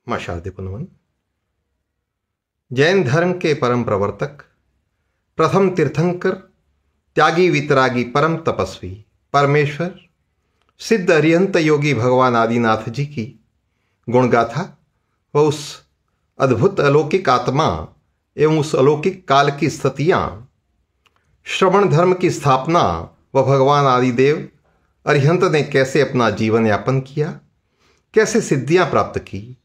मां शारदे पुनवन। जैन धर्म के परम प्रवर्तक, प्रथम तीर्थंकर, त्यागी वितरागी, परम तपस्वी, परमेश्वर सिद्ध अरिहंत योगी भगवान आदिनाथ जी की गुणगाथा व उस अद्भुत अलौकिक आत्मा एवं उस अलौकिक काल की स्थितियाँ, श्रवण धर्म की स्थापना व भगवान आदिदेव अरिहंत ने कैसे अपना जीवन यापन किया, कैसे सिद्धियाँ प्राप्त की,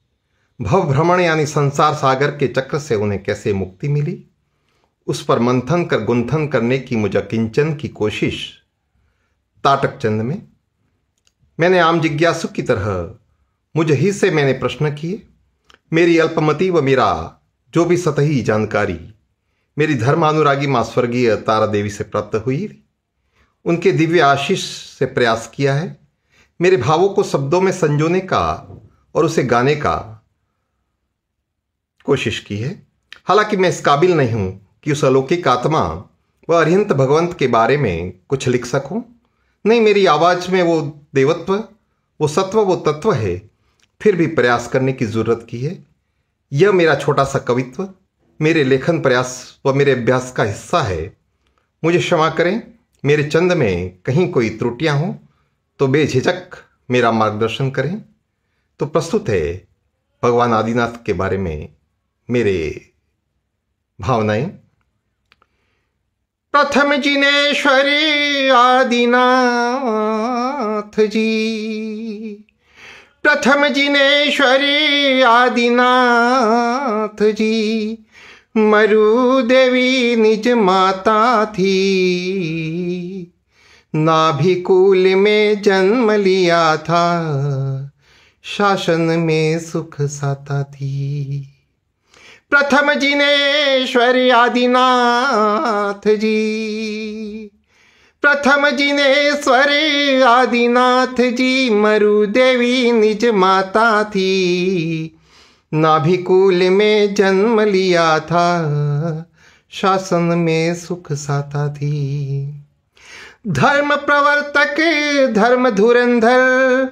भव भ्रमण यानी संसार सागर के चक्र से उन्हें कैसे मुक्ति मिली, उस पर मंथन कर गुंथन करने की मुझे किंचन की कोशिश ताटक चंद में मैंने आम जिज्ञासु की तरह मुझे ही से मैंने प्रश्न किए। मेरी अल्पमति व मेरा जो भी सतही जानकारी मेरी धर्मानुरागी मां स्वर्गीय तारा देवी से प्राप्त हुई, उनके दिव्य आशीष से प्रयास किया है। मेरे भावों को शब्दों में संजोने का और उसे गाने का कोशिश की है। हालांकि मैं इस काबिल नहीं हूं कि उस अलौकिक आत्मा व अरिहंत भगवंत के बारे में कुछ लिख सकूं। नहीं, मेरी आवाज में वो देवत्व, वो सत्व, वो तत्व है, फिर भी प्रयास करने की जरूरत की है। यह मेरा छोटा सा कवित्व मेरे लेखन प्रयास व मेरे अभ्यास का हिस्सा है। मुझे क्षमा करें, मेरे चंद में कहीं कोई त्रुटियां हों तो बेझिझक मेरा मार्गदर्शन करें। तो प्रस्तुत है भगवान आदिनाथ के बारे में मेरे भावनाएं। प्रथम जिनेश्वरी आदिनाथ जी, प्रथम जिनेश्वरी आदिनाथ जी, मरु देवी निज माता थी, नाभिकूल में जन्म लिया था, शासन में सुख साता थी। प्रथम जिनेश्वरी आदिनाथ जी, प्रथम जिनेश्वरी आदिनाथ जी, मरु देवी निज माता थी, नाभिकूल में जन्म लिया था, शासन में सुख साता थी। धर्म प्रवर्तक, धर्म धुरंधर,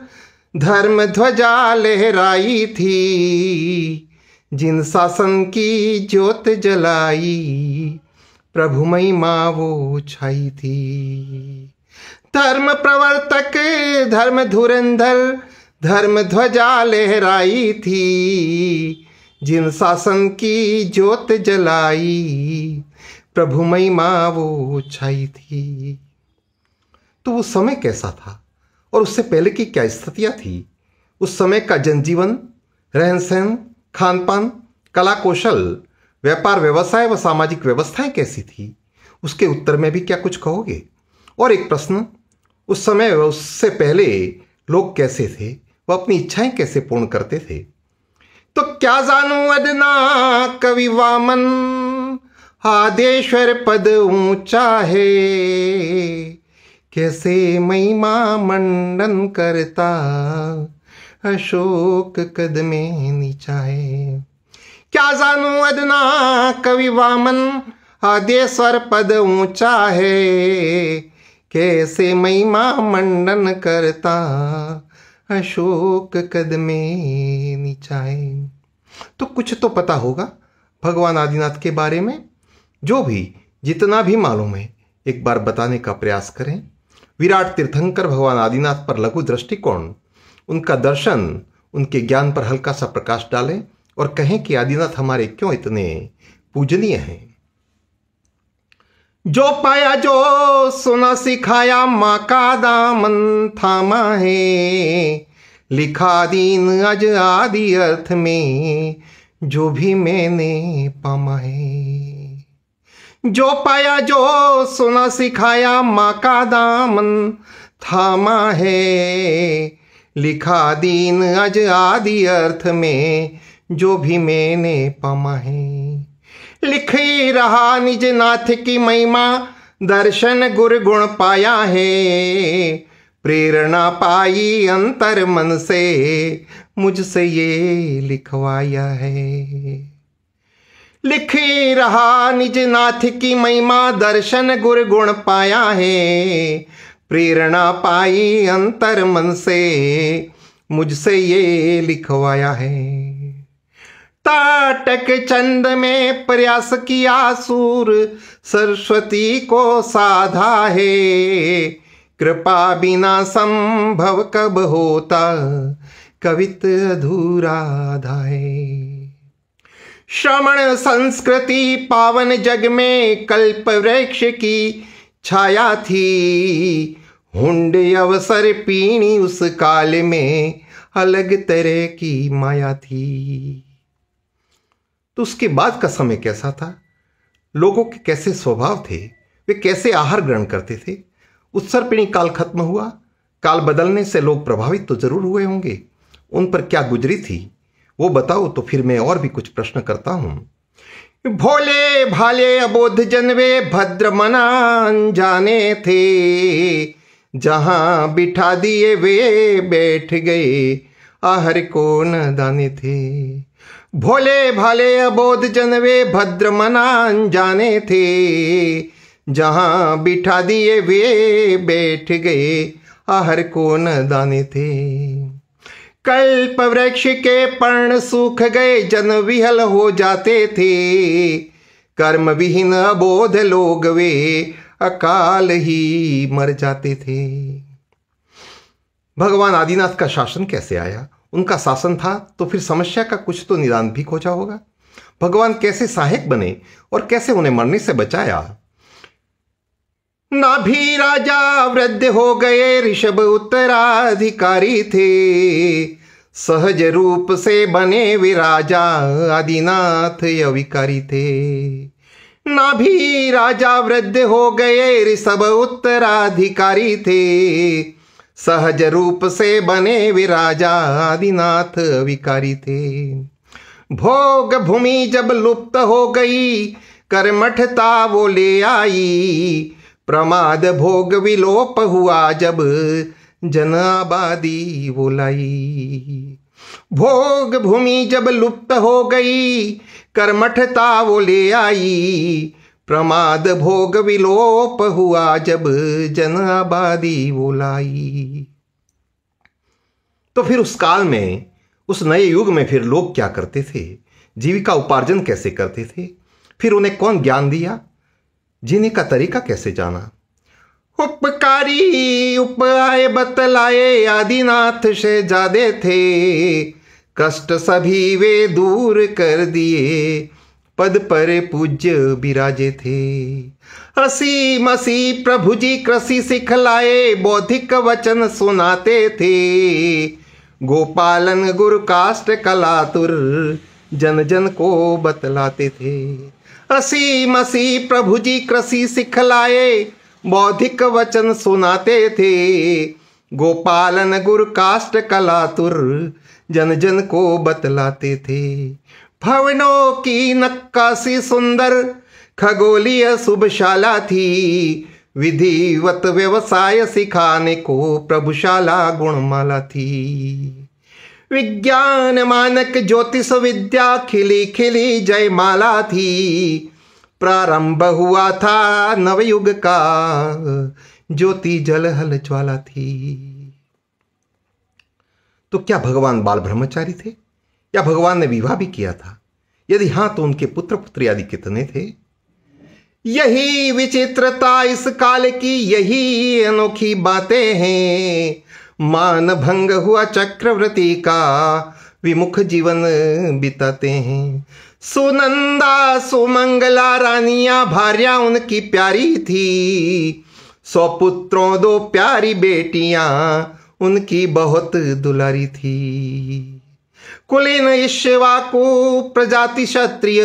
धर्म ध्वजा लहराई थी, जिन शासन की ज्योत जलाई, प्रभु महिमा वो छाई थी। धर्म प्रवर्तक, धर्म धुरंधर, धर्म ध्वजा लहराई थी, जिन शासन की ज्योत जलाई, प्रभु महिमा वो छाई थी। तो वो समय कैसा था और उससे पहले की क्या स्थितियां थी? उस समय का जनजीवन, रहन सहन, खान पान, कला कौशल, व्यापार व्यवसाय व सामाजिक व्यवस्थाएं कैसी थी? उसके उत्तर में भी क्या कुछ कहोगे? और एक प्रश्न, उस समय व उससे पहले लोग कैसे थे, वह अपनी इच्छाएं कैसे पूर्ण करते थे? तो क्या जानू अदना कवि वामन, आदेश्वर पद ऊंचा है, कैसे महिमा मंडन करता, अशोक कद में नीचा है। क्या जानू अदना कवि वामन, आदेश्वर पद ऊंचा है, कैसे महिमा मंडन करता, अशोक कद में नीचा है। तो कुछ तो पता होगा भगवान आदिनाथ के बारे में। जो भी जितना भी मालूम है एक बार बताने का प्रयास करें। विराट तीर्थंकर भगवान आदिनाथ पर लघु दृष्टिकोण, उनका दर्शन, उनके ज्ञान पर हल्का सा प्रकाश डालें और कहें कि आदिनाथ हमारे क्यों इतने पूजनीय हैं। जो पाया जो सुना सिखाया, माँ का दामन थामा है, लिखा दीन अज आदि अर्थ में, जो भी मैंने पामा है। जो पाया जो सुना सिखाया, माँ का दामन थामा है, लिखा दीन अज आदि अर्थ में, जो भी मैंने पामा है। लिख ही रहा निज नाथ की महिमा, दर्शन गुर गुण पाया है, प्रेरणा पाई अंतर मन से, मुझसे ये लिखवाया है। लिख ही रहा निज नाथ की महिमा, दर्शन गुर गुण पाया है, प्रेरणा पाई अंतर मन से, मुझसे ये लिखवाया है। ताटक चंद में प्रयास किया सूर, सरस्वती को साधा है। कृपा बिना संभव कब होता, कवित अधूरा है। श्रमण संस्कृति पावन जग में कल्प वृक्ष की छाया थी। हुंड अवसर पीणी उस काल में अलग तरह की माया थी। तो उसके बाद का समय कैसा था, लोगों के कैसे स्वभाव थे, वे कैसे आहार ग्रहण करते थे। उत्सर्पिणी काल खत्म हुआ, काल बदलने से लोग प्रभावित तो जरूर हुए होंगे, उन पर क्या गुजरी थी वो बताओ, तो फिर मैं और भी कुछ प्रश्न करता हूं। भोले भाले अबोध जन वे भद्र मना जाने थे, जहां बिठा दिए वे बैठ गए, आहर को न दाने थे। भोले भाले अबोध जन वे भद्र मना जाने थे, जहां बिठा दिए वे बैठ गए, आहर को न दाने थे। कल्प वृक्ष के पर्ण सूख गए, जन विहल हो जाते थे। कर्म विहीन अबोध लोग वे अकाल ही मर जाते थे। भगवान आदिनाथ का शासन कैसे आया, उनका शासन था तो फिर समस्या का कुछ तो निदान भी खोजा होगा। भगवान कैसे सहायक बने और कैसे उन्हें मरने से बचाया। नाभि राजा वृद्ध हो गए, ऋषभ उत्तराधिकारी थे। सहज रूप से बने विराजा, आदिनाथ अविकारी थे। नाभि राजा वृद्ध हो गए, ऋषभ उत्तराधिकारी थे। सहज रूप से बने विराजा, आदिनाथ अविकारी थे। भोग भूमि जब लुप्त हो गई, कर्मठता वो ले आई। प्रमाद भोग विलोप हुआ, जब जन आबादी वो लाई। भोग भूमि जब लुप्त हो गई, कर्मठता वो ले आई। प्रमाद भोग विलोप हुआ, जब जन आबादी वो लाई। तो फिर उस काल में, उस नए युग में फिर लोग क्या करते थे, जीविका उपार्जन कैसे करते थे, फिर उन्हें कौन ज्ञान दिया, जीने का तरीका कैसे जाना। उपकारी उपाय बतलाए, आदिनाथ शहजादे थे। कष्ट सभी वे दूर कर दिए, पद पर पूज्य विराजे थे। हसी मसी प्रभु जी कृषि सिखलाए, बौद्धिक वचन सुनाते थे। गोपालन गुरु काष्ट कलातुर, जन जन को बतलाते थे। हसी मसी प्रभु जी कृषि सिखलाए, बौद्धिक वचन सुनाते थे। गोपालन गुरु काष्ट कलातुर, जन जन को बतलाते थे। भवनों की नक्काशी सुंदर, खगोलीय शुभशाला थी। विधिवत व्यवसाय सिखाने को प्रभुशाला गुणमाला थी। विज्ञान मानक ज्योतिष विद्या खिली खिली जयमाला थी। प्रारंभ हुआ था नवयुग का, ज्योति जलहल ज्वाला थी। तो क्या भगवान बाल ब्रह्मचारी थे, या भगवान ने विवाह भी किया था? यदि हां, तो उनके पुत्र पुत्री आदि कितने थे? यही विचित्रता इस काल की, यही अनोखी बातें हैं। मान भंग हुआ चक्रवर्ती का, विमुख जीवन बिताते हैं। सुनंदा सुमंगला रानियां भार्या उनकी प्यारी थी। 100 पुत्रों 2 प्यारी बेटियां उनकी बहुत दुलारी थी। कुलीन इक्ष्वाकु प्रजाति क्षत्रिय,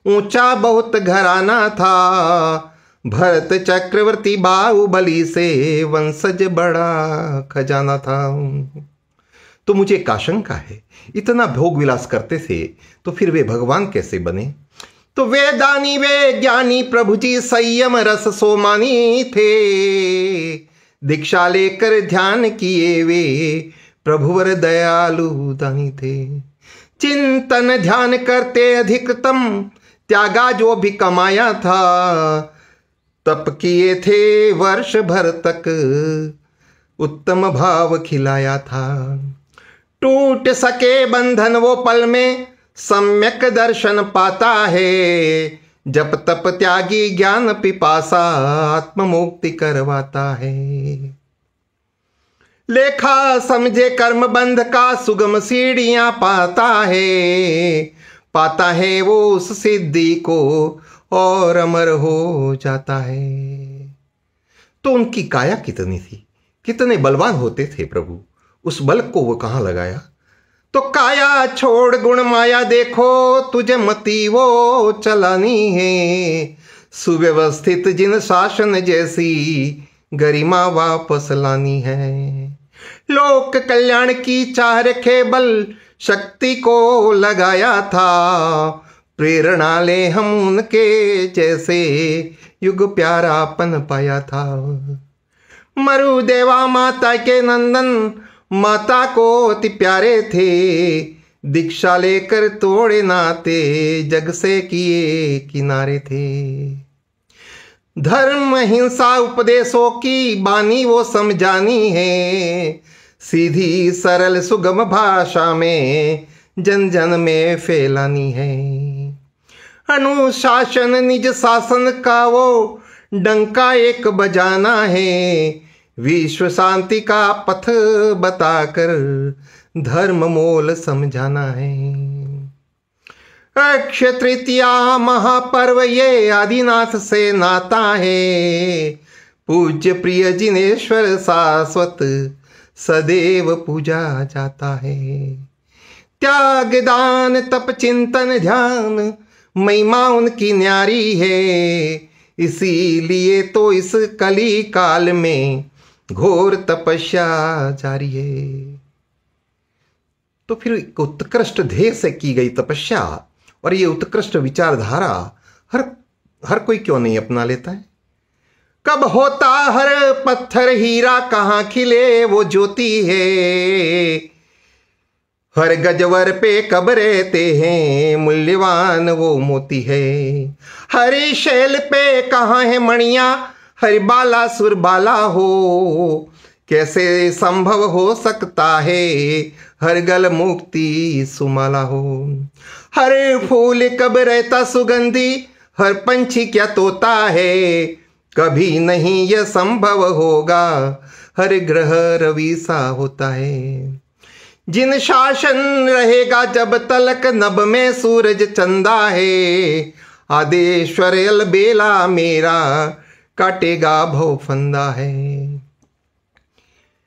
ऊंचा बहुत घराना था। भरत चक्रवर्ती बाहुबली से वंशज बड़ा खजाना था। तो मुझे एक आशंका है, इतना भोग विलास करते थे तो फिर वे भगवान कैसे बने? तो वे दानी वे ज्ञानी प्रभु जी संयम रस सोमानी थे। दीक्षा लेकर ध्यान किए वे प्रभुवर दयालु दानी थे। चिंतन ध्यान करते अधिकतम, त्यागा जो भी कमाया था। तप किए थे वर्ष भर तक, उत्तम भाव खिलाया था। टूट सके बंधन वो पल में, सम्यक दर्शन पाता है। जप तप त्यागी ज्ञान पिपासा आत्म मुक्ति करवाता है। लेखा समझे कर्म बंध का सुगम सीढ़ियां पाता है वो उस सिद्धि को और अमर हो जाता है। तो उनकी काया कितनी थी, कितने बलवान होते थे प्रभु, उस बल को वो कहाँ लगाया। तो काया छोड़ गुण माया देखो तुझे मती वो चलानी है। सुव्यवस्थित जिन शासन जैसी गरिमा वापस लानी है। लोक कल्याण की चाह रखे बल शक्ति को लगाया था। प्रेरणा ले हम उनके जैसे युग प्यारापन पाया था। मरुदेवा माता के नंदन माता को अति प्यारे थे। दीक्षा लेकर तोड़े नाते जग से किए किनारे थे। धर्म हिंसा उपदेशों की बानी वो समझानी है। सीधी सरल सुगम भाषा में जन जन में फैलानी है। अनुशासन निज शासन का वो डंका एक बजाना है। विश्व शांति का पथ बताकर धर्म मोल समझाना है। अक्षय तृतीया महापर्व ये आदिनाथ से नाता है। पूज्य प्रिय जिनेश्वर शाश्वत सदैव पूजा जाता है। त्याग दान तप चिंतन ध्यान महिमा उनकी न्यारी है। इसीलिए तो इस कली काल में घोर तपस्या जारी है। तो फिर उत्कृष्ट ध्येय से की गई तपस्या और ये उत्कृष्ट विचारधारा हर कोई क्यों नहीं अपना लेता है। कब होता हर पत्थर हीरा कहाँ खिले वो ज्योति है। हर गजवर पे कब रहते हैं मूल्यवान वो मोती है। हर शैल पे कहाँ है मणियां हरिबाला सुरबाला हो। कैसे संभव हो सकता है हर गल मुक्ति सुमाला हो। हर फूल कब रहता सुगंधी हर पंछी क्या तोता है। कभी नहीं यह संभव होगा हर ग्रह रवि सा होता है। जिन शासन रहेगा जब तलक नभ में सूरज चंदा है। आदेश्वर अलबेला मेरा काटेगा भव फंदा है।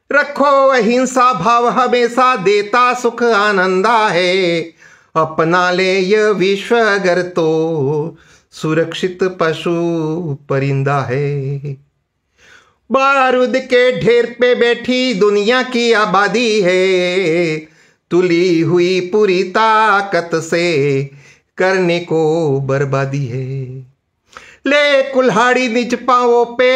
रखो अहिंसा भाव हमेशा देता सुख आनंदा है। अपना ले यह विश्व अगर तो सुरक्षित पशु परिंदा है। बारूद के ढेर पे बैठी दुनिया की आबादी है। तुली हुई पूरी ताकत से करने को बर्बादी है। ले कुल्हाड़ी निज पांवों पे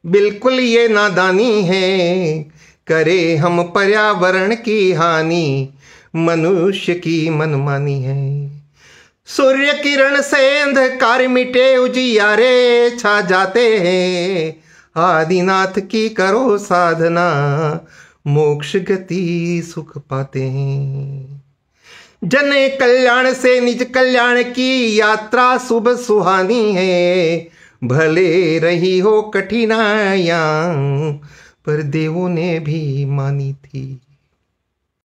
बिल्कुल ये नादानी है। करे हम पर्यावरण की हानि मनुष्य की मनमानी है। सूर्य किरण से अंधकार मिटे उजियारे छा जाते हैं। आदिनाथ की करो साधना मोक्ष गति सुख पाते हैं। जन कल्याण से निज कल्याण की यात्रा शुभ सुहानी है। भले रही हो कठिनाइयां पर देवों ने भी मानी थी।